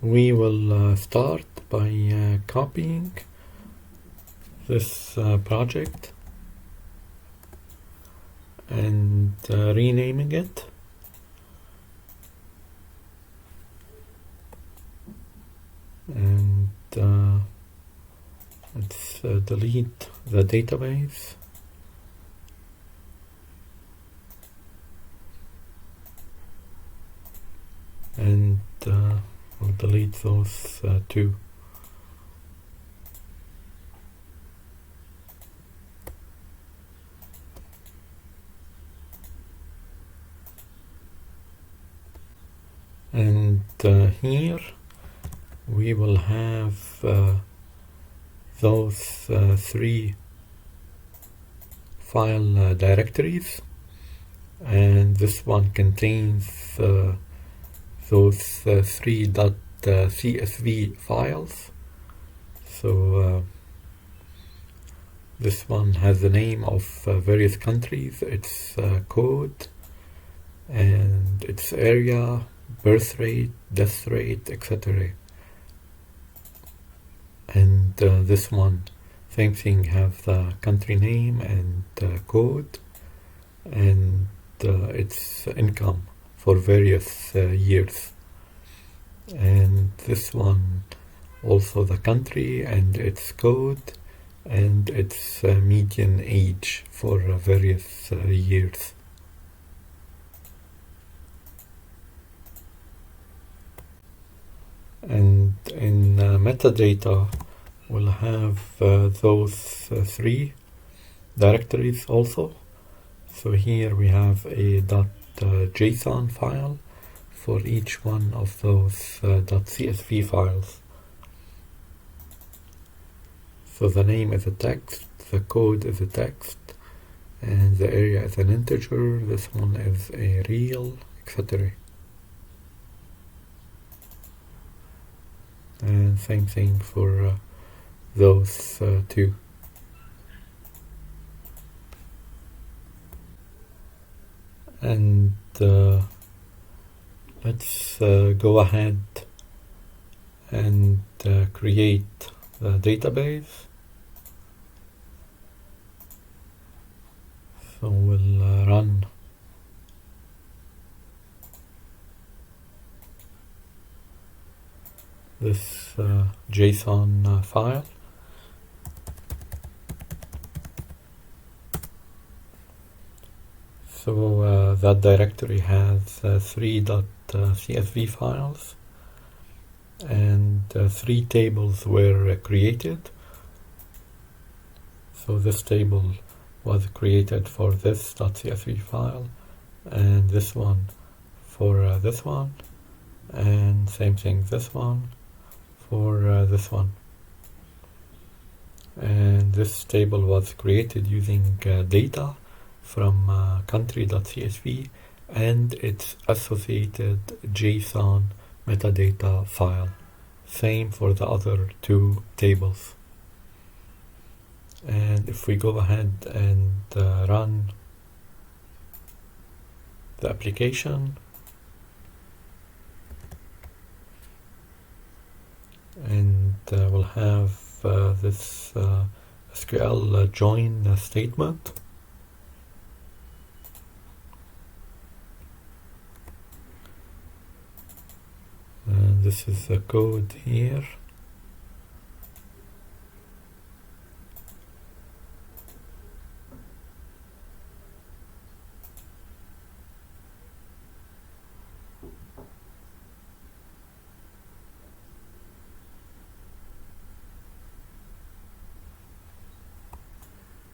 We will start by copying this project and renaming it, and let's delete the database, and we'll delete those two. And here we will have those three file directories, and this one contains those three .csv files. So this one has the name of various countries, its code, and its area, birth rate, death rate, etc. And this one, same thing, have the country name and code, and its income for various years. And this one also the country and its code and its median age for various years. And in metadata we'll have those three directories also. So here we have a .json file for each one of those .csv files. So the name is a text, the code is a text, and the area is an integer, this one is a real, etc. And same thing for those two. And let's go ahead and create the database. So we'll run this JSON file. So that directory has three .csv files, and three tables were created. So this table was created for this .csv file, and this one for this one, and same thing, this one for this one. And this table was created using data from country.csv and its associated JSON metadata file. Same for the other two tables. And if we go ahead and run the application, and we'll have this SQL join statement. And this is the code here.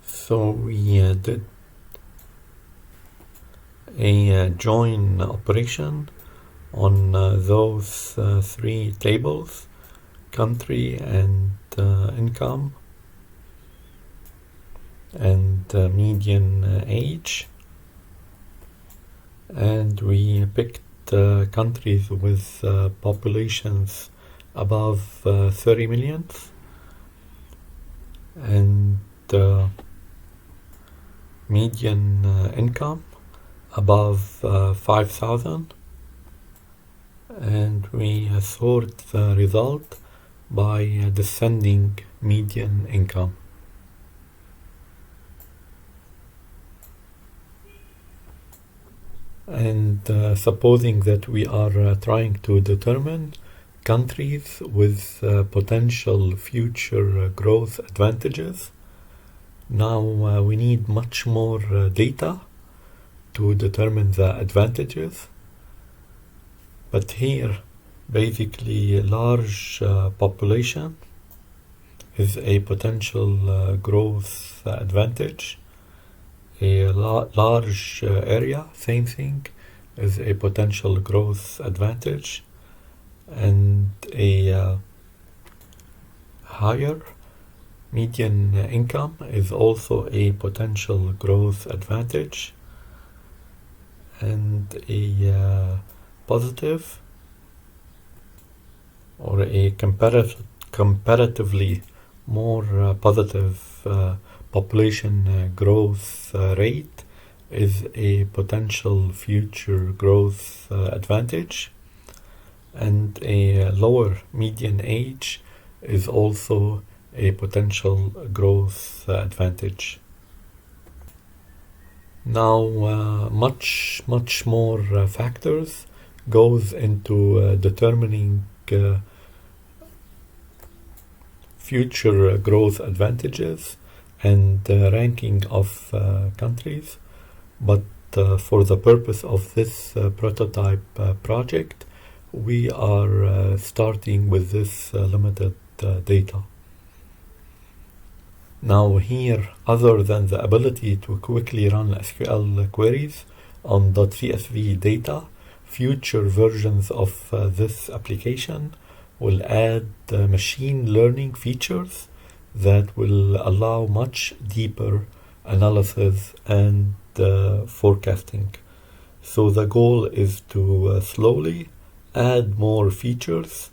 So we did a join operation on those three tables, country and income and median age, and we picked countries with populations above 30 million and median income above 5,000, and we sort the result by descending median income. And supposing that we are trying to determine countries with potential future growth advantages, now we need much more data to determine the advantages. But here, basically, large population is a potential growth advantage. A large area, same thing, is a potential growth advantage, and a higher median income is also a potential growth advantage, and a positive or a comparatively more positive population growth rate is a potential future growth advantage, and a lower median age is also a potential growth advantage. Now, much more factors goes into determining future growth advantages and ranking of countries, but for the purpose of this prototype project, we are starting with this limited data. Now here, other than the ability to quickly run SQL queries on .csv data, future versions of this application will add machine learning features that will allow much deeper analysis and forecasting. So the goal is to slowly add more features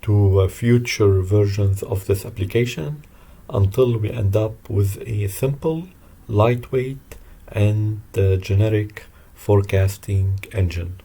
to future versions of this application until we end up with a simple, lightweight, and generic forecasting engine.